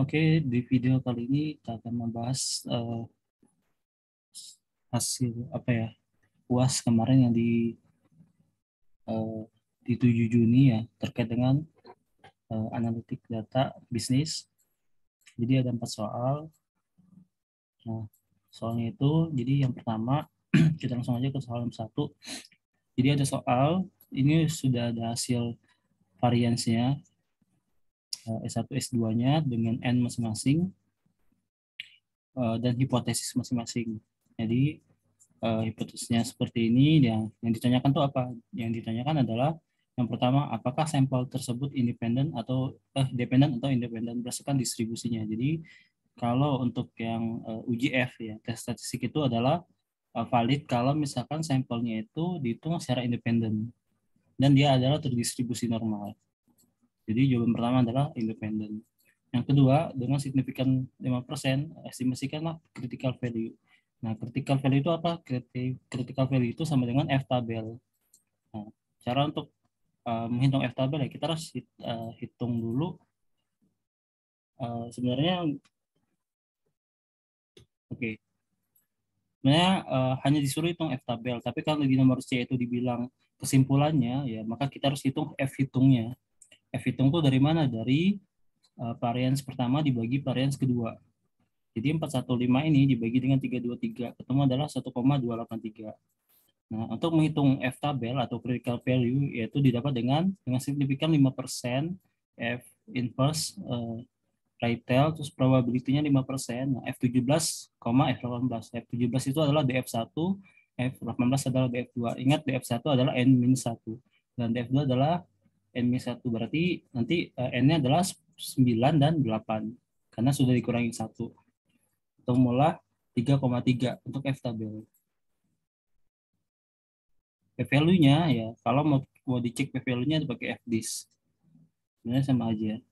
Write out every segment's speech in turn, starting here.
Oke, di video kali ini kita akan membahas hasil apa ya UAS kemarin yang eh, di 7 Juni ya terkait dengan analitik data bisnis. Jadi ada 4 soal. Nah, soalnya itu jadi yang pertama kita langsung aja ke soal yang satu. Jadi ada soal ini sudah ada hasil variansnya S1 S2-nya dengan N masing-masing dan hipotesis masing-masing. Jadi hipotesisnya seperti ini. Yang ditanyakan tuh apa? Yang ditanyakan adalah yang pertama, apakah sampel tersebut independen atau dependen atau independen berdasarkan distribusinya. Jadi kalau untuk yang UGF ya, tes statistik itu adalah valid kalau misalkan sampelnya itu dihitung secara independen dan dia adalah terdistribusi normal. Jadi jawaban pertama adalah independen. Yang kedua, dengan signifikan 5%, estimasikanlah critical value. Nah, critical value itu apa? Critical value itu sama dengan F-tabel. Nah, cara untuk menghitung F-tabel ya, kita harus hitung dulu. Sebenarnya, oke. Sebenarnya hanya disuruh hitung F-tabel, tapi kalau di nomor C itu dibilang kesimpulannya, ya maka kita harus hitung F-hitungnya. F-hitung itu dari mana? Dari varians pertama dibagi varians kedua. Jadi 415 ini dibagi dengan 323, ketemu adalah 1,283. Nah, untuk menghitung F-tabel atau critical value yaitu didapat dengan signifikan 5%, F inverse right tail, terus probability-nya 5%. Nah, F17, F18. F17 itu adalah DF1, F18 adalah DF2. Ingat DF1 adalah N-1 dan DF2 adalah N-1. Berarti nanti N-nya adalah 9 dan 8 karena sudah dikurangi 1. Temulah 3,3 untuk F-tabel. P-value-nya ya kalau mau dicek P-value-nya pakai FDIS. Sebenarnya sama aja.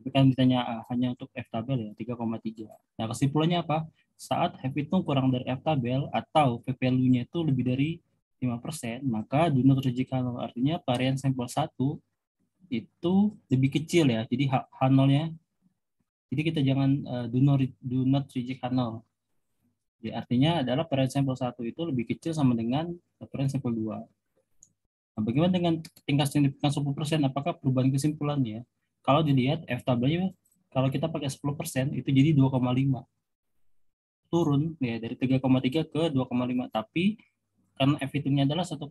Tapi kan ditanya hanya untuk F-tabel ya 3,3. Nah, kesimpulannya apa? Saat F itu kurang dari F-tabel atau P-value-nya itu lebih dari 5%, maka do not reject H0. Artinya varian sampel 1 itu lebih kecil ya. Jadi H0-nya, jadi kita jangan do not reject H0. Jadi artinya adalah varian sampel 1 itu lebih kecil sama dengan varian sampel 2. Nah, bagaimana dengan tingkat signifikan 10%? Apakah perubahan kesimpulannya? Kalau dilihat F-tabelnya, kalau kita pakai 10%, itu jadi 2,5. Turun ya dari 3,3 ke 2,5. Tapi karena F hitungnya adalah 1,2,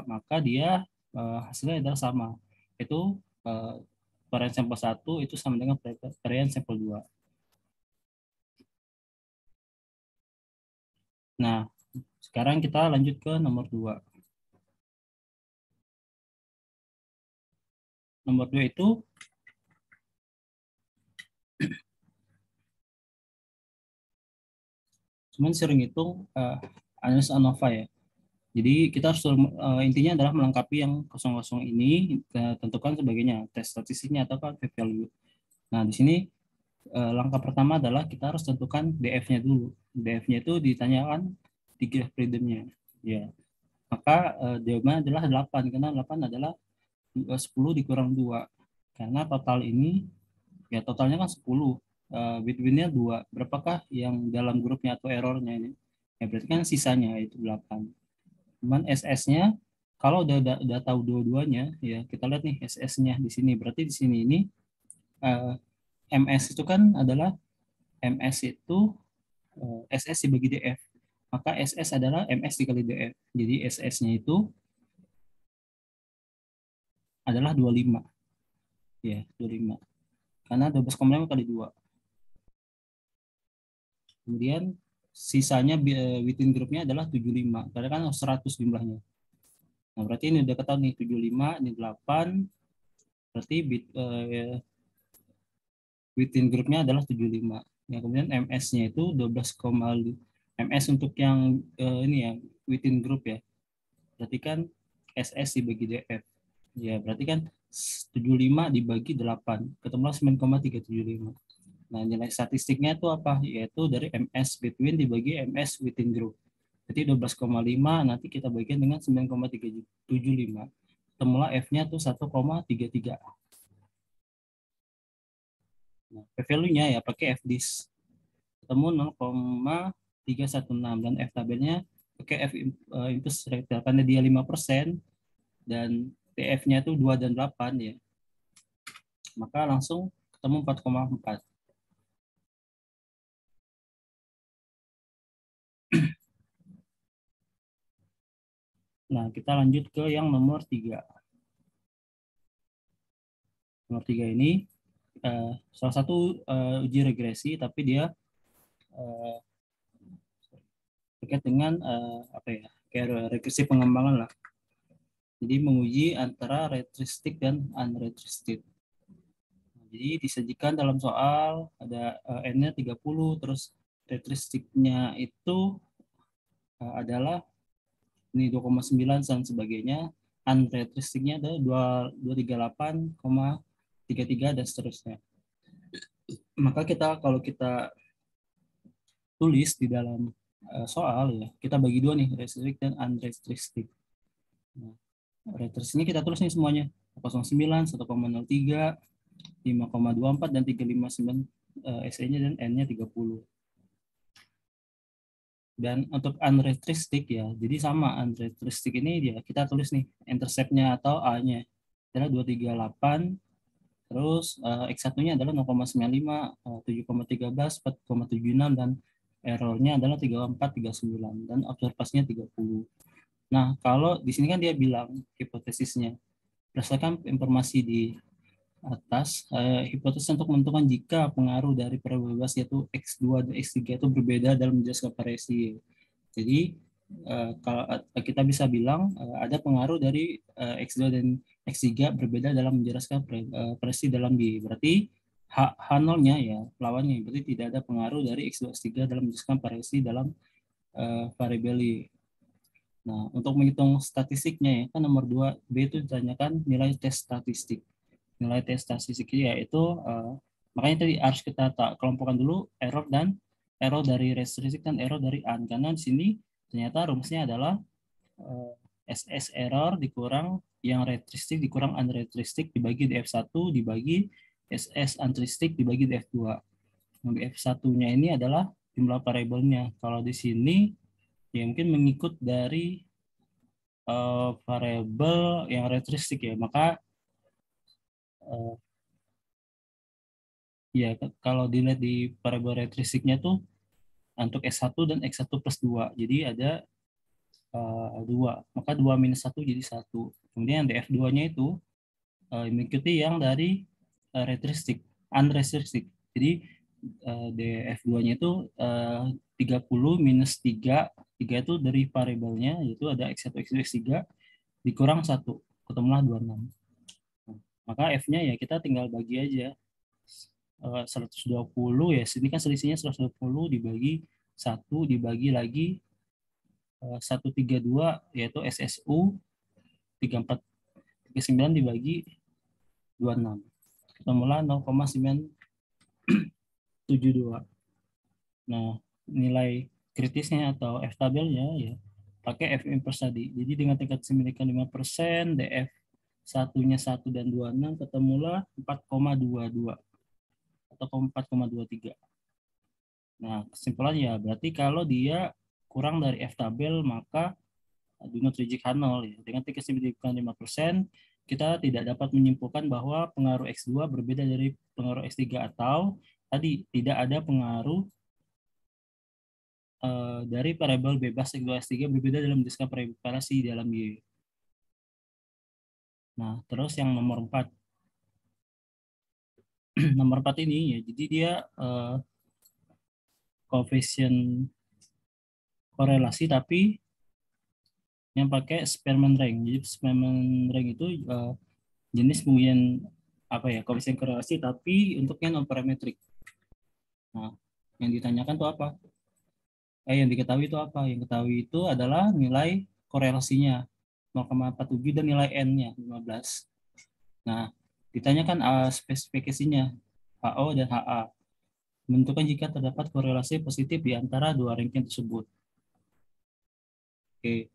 maka dia hasilnya adalah sama. Itu varian sampel 1 itu sama dengan varian sampel 2. Nah, sekarang kita lanjut ke nomor 2. Nomor 2 itu cuman sering hitung analis ANOVA ya. Jadi kita harus intinya adalah melengkapi yang kosong-kosong ini, kita tentukan sebagainya, tes statistiknya atau p-value. Nah, di sini langkah pertama adalah kita harus tentukan DF-nya dulu. DF-nya itu ditanyakan di graph freedom-nya. Ya. Maka jawabannya adalah 8, karena 8 adalah 10 dikurang 2. Karena total ini, ya totalnya kan 10. Between-nya 2. Berapakah yang dalam grupnya atau errornya ini? Ya berarti kan sisanya itu 8. Cuman SS-nya kalau udah tahu dua-duanya ya kita lihat nih SS-nya di sini. Berarti di sini ini MS itu kan adalah MS itu SS dibagi DF. Maka SS adalah MS dikali DF. Jadi SS-nya itu adalah 25. Ya, 25. Karena 12,5 kali 2. Kemudian sisanya within grupnya adalah 75. Karena kan 100 jumlahnya. Nah, berarti ini udah ketahuan nih 75, ini 8. Berarti within grupnya adalah 75. Ya, kemudian MS-nya itu 12,5. MS untuk yang ini ya, within group ya. Berarti kan SS dibagi DF. Ya, berarti kan 75 dibagi 8. Ketemulah 9,375. Nah, nilai statistiknya itu apa? Yaitu dari MS between dibagi MS within group. Jadi 12,5 nanti kita bagikan dengan 9,375. Temulah F-nya tuh 1,33. Nah, p-value-nya ya pakai fdis. Ketemu 0,316 dan f tabelnya pakai f impulse rate karena dia 5% dan TF-nya itu 2 dan 8 ya. Maka langsung ketemu 4,4. Nah, kita lanjut ke yang nomor 3. Nomor 3 ini salah satu uji regresi, tapi dia terkait dengan apa ya, kayak regresi pengembangan lah. Jadi menguji antara retristik dan unretristik. Jadi disajikan dalam soal ada n-nya 30, terus retristiknya itu adalah ini 2,9 dan sebagainya. Unretristiknya ada 238,33 dan seterusnya. Maka kalau kita tulis di dalam soal ya, kita bagi dua nih, retristik dan unretristik. Nah, retristiknya kita tulis nih semuanya. 0,9, 1,03, 5,24 dan 359 SE-nya dan N-nya 30. Dan untuk unretristik ya, jadi sama unretristik ini dia kita tulis nih intercept-nya atau A-nya adalah 238, terus X1-nya adalah 0,95, 7,13, 4,76 dan error-nya adalah 3439 dan observasinya 30. Nah, kalau di sini kan dia bilang hipotesisnya berdasarkan informasi di atas, hipotesis untuk menentukan jika pengaruh dari variabel bebas yaitu X2 dan X3 itu berbeda dalam menjelaskan variasi. Jadi kalau kita bisa bilang ada pengaruh dari X2 dan X3 berbeda dalam menjelaskan variasi dalam B. Berarti H0-nya ya lawannya, berarti tidak ada pengaruh dari X2 X3 dalam menjelaskan variasi dalam variabel Y. Nah, untuk menghitung statistiknya ya, kan nomor 2 B itu ditanyakan nilai tes statistik. Nilai tes statistik yaitu makanya tadi harus kita kelompokkan dulu error dari restriksi dan error dari un, karena di sini ternyata rumusnya adalah SS error dikurang yang retristik dikurang unretristik dibagi df1 dibagi SS unretristik dibagi df2. Nah, df1-nya ini adalah jumlah variabelnya. Kalau di sini ya mungkin mengikut dari variabel yang retristik ya, maka ya kalau dilihat di variabel retristiknya tuh untuk S1 dan X1 plus 2. Jadi ada 2. Maka 2 minus 1 jadi 1. Kemudian DF2-nya itu mengikuti yang dari retristik, unretristik. Jadi DF2-nya itu 30 minus 3. 3 itu dari variabelnya, yaitu ada X1, X2, X3, dikurang 1. Ketemulah 26. Maka F-nya ya kita tinggal bagi aja. 120 ya, sini kan selisihnya 120 dibagi 1 dibagi lagi 132 yaitu SSU 3439 dibagi 26. Ketemulah 0,972. Nah, nilai kritisnya atau F tabelnya ya pakai F inverse tadi. Jadi dengan tingkat signifikan 5%, DF satunya 1 dan 26 ketemulah 4,22 atau 4,23. Nah, kesimpulannya ya berarti kalau dia kurang dari F tabel maka do not reject H0 ya. Dengan tingkat signifikan 5%, kita tidak dapat menyimpulkan bahwa pengaruh X2 berbeda dari pengaruh X3 atau tadi tidak ada pengaruh dari variabel bebas X2 X3 berbeda dalam menjelaskan variasi dalam Y. Nah, terus yang nomor 4. Nomor 4 ini ya, jadi dia koefisien korelasi tapi yang pakai Spearman rank. Jadi Spearman rank itu jenis pengujian apa ya, koefisien korelasi tapi untuknya non parametrik. Nah, yang ditanyakan tuh apa? Yang diketahui itu apa? Yang diketahui itu adalah nilai korelasinya 0,47 dan nilai n-nya 15. Nah, ditanyakan spesifikasinya HO dan HA. Menentukan jika terdapat korelasi positif di antara dua ranking tersebut. Oke.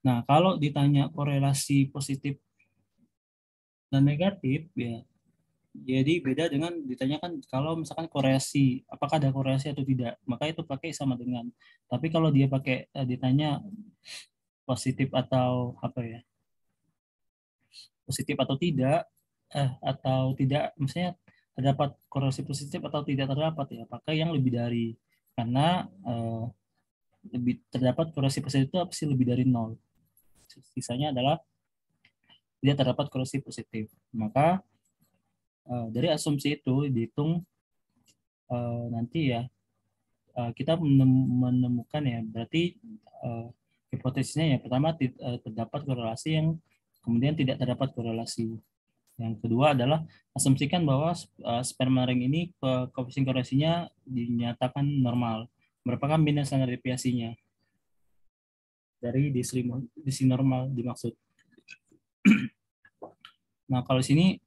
Nah, kalau ditanya korelasi positif dan negatif, ya, jadi beda dengan ditanyakan kalau misalkan korelasi, apakah ada korelasi atau tidak, maka itu pakai sama dengan. Tapi kalau dia pakai ditanya positif atau apa ya, positif atau tidak, atau tidak, misalnya terdapat korelasi positif atau tidak terdapat, ya pakai yang lebih dari, karena lebih terdapat korelasi positif itu apa sih, lebih dari nol. Sisanya adalah tidak terdapat korelasi positif. Maka dari asumsi itu dihitung nanti ya, kita menemukan ya, berarti hipotesisnya ya, pertama terdapat korelasi, yang kemudian tidak terdapat korelasi. Yang kedua adalah asumsikan bahwa sperma ring ini koefisien korelasinya dinyatakan normal. Merupakan minus standar deviasinya dari distribusi normal dimaksud. Nah, kalau sini,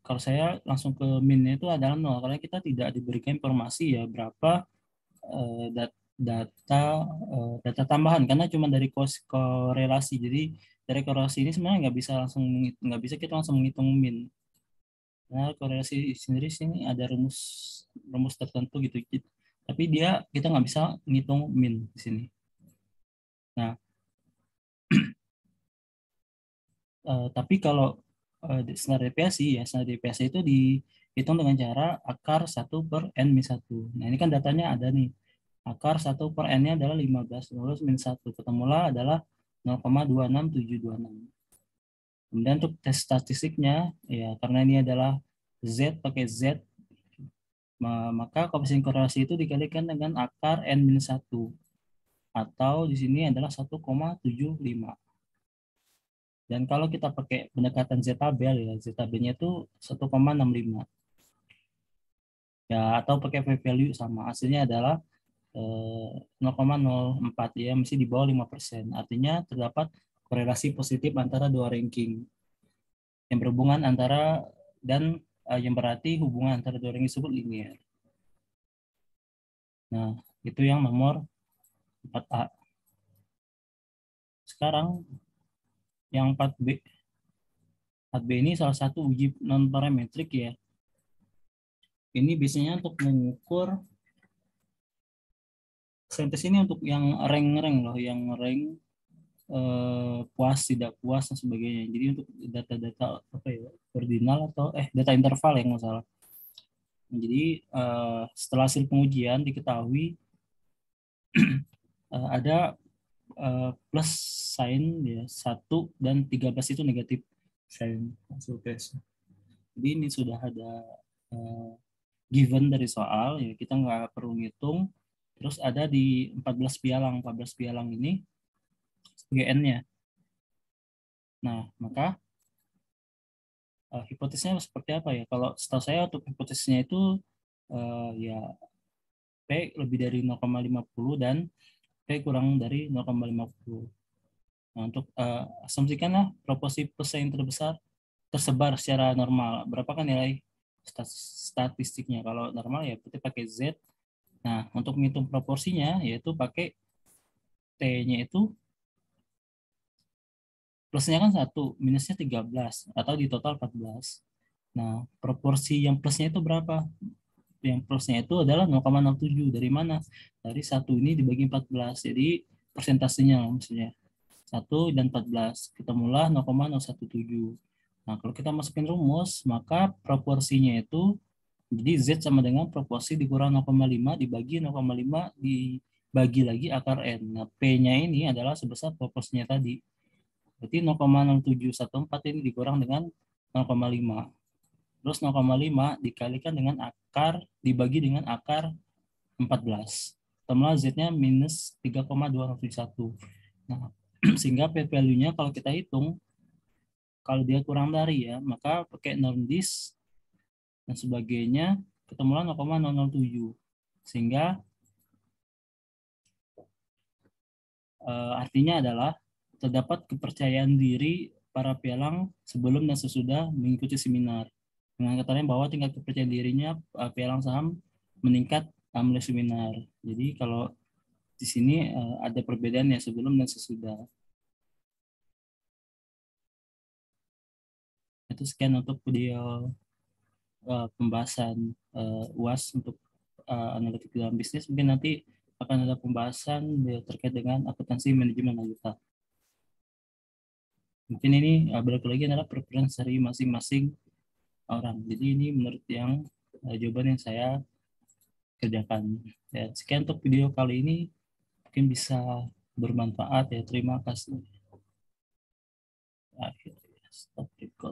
kalau saya langsung ke minnya itu adalah nol, karena kita tidak diberikan informasi ya berapa data data tambahan, karena cuma dari korelasi. Jadi dari korelasi ini sebenarnya nggak bisa kita langsung menghitung min. Nah, korelasi sendiri sini ada rumus rumus tertentu gitu. Tapi kita nggak bisa menghitung min di sini. Nah, tapi kalau standar deviasi ya, standar deviasi itu dihitung dengan cara akar 1/n-1. Nah, ini kan datanya ada nih. Akar 1/n-nya adalah 15, terus min 1. Ketemulah adalah 0,26726. Kemudian untuk tes statistiknya, ya karena ini adalah Z, pakai Z, maka koefisien korelasi itu dikalikan dengan akar n-1. Atau di sini adalah 1,75. Dan kalau kita pakai pendekatan Z-tabel ya, Z-tabelnya itu 1,65. Ya, atau pakai p-value sama. Hasilnya adalah 0,04 ya, mesti di bawah 5%. Artinya terdapat korelasi positif antara dua ranking yang berhubungan antara dan yang berarti hubungan antara dua ranking tersebut linear. Nah, itu yang nomor 4A. Sekarang yang 4B. 4B ini salah satu uji non parametrik ya. Ini biasanya untuk mengukur saintis ini, untuk yang rank-rank loh, yang rank puas tidak puas dan sebagainya. Jadi untuk data-data apa ya, ordinal atau data interval yang masalah. Jadi setelah hasil pengujian diketahui ada plus sign ya, 1 dan 13 itu negatif sign hasil tes. Jadi ini sudah ada given dari soal ya, kita nggak perlu ngitung. Terus ada di 14 pialang ini sebagai n-nya. Nah, maka hipotesisnya seperti apa ya? Kalau setahu saya untuk hipotesisnya itu ya P lebih dari 0,50 dan P kurang dari 0,50. Nah, untuk asumsikanlah proporsi pesaing terbesar tersebar secara normal. Berapa kan nilai statistiknya? Kalau normal ya berarti pakai Z. Nah, untuk menghitung proporsinya yaitu pakai T-nya itu plusnya kan 1, minusnya 13, atau di total 14. Nah, proporsi yang plusnya itu berapa? Yang plusnya itu adalah 0,07. Dari mana? Dari 1 ini dibagi 14. Jadi persentasenya maksudnya. 1 dan 14. Ketemulah 0,017. Nah, kalau kita masukin rumus, maka proporsinya itu jadi Z sama dengan proporsi dikurang 0,5 dibagi 0,5 dibagi lagi akar N. Nah, P-nya ini adalah sebesar proporsinya tadi. Berarti 0,0714 ini dikurang dengan 0,5. Terus 0,5 dikalikan dengan akar dibagi dengan akar 14. Temulah Z-nya minus 3,271. Nah, sehingga p-value-nya kalau kita hitung, kalau dia kurang dari ya, maka pakai norm dis dan sebagainya, ketemulah 0,007. Sehingga artinya adalah terdapat kepercayaan diri para pialang sebelum dan sesudah mengikuti seminar. Dengan katanya bahwa tingkat kepercayaan dirinya pialang saham meningkat melalui seminar. Jadi kalau di sini ada perbedaan ya sebelum dan sesudah. itu sekian untuk video pembahasan UAS untuk analitik dalam bisnis. Mungkin nanti akan ada pembahasan terkait dengan akuntansi manajemen lanjutan. Mungkin ini balik lagi adalah preferensi dari masing-masing orang. Jadi ini menurut yang jawaban yang saya kerjakan. Ya, sekian untuk video kali ini, mungkin bisa bermanfaat ya. Terima kasih. Akhirnya stop record.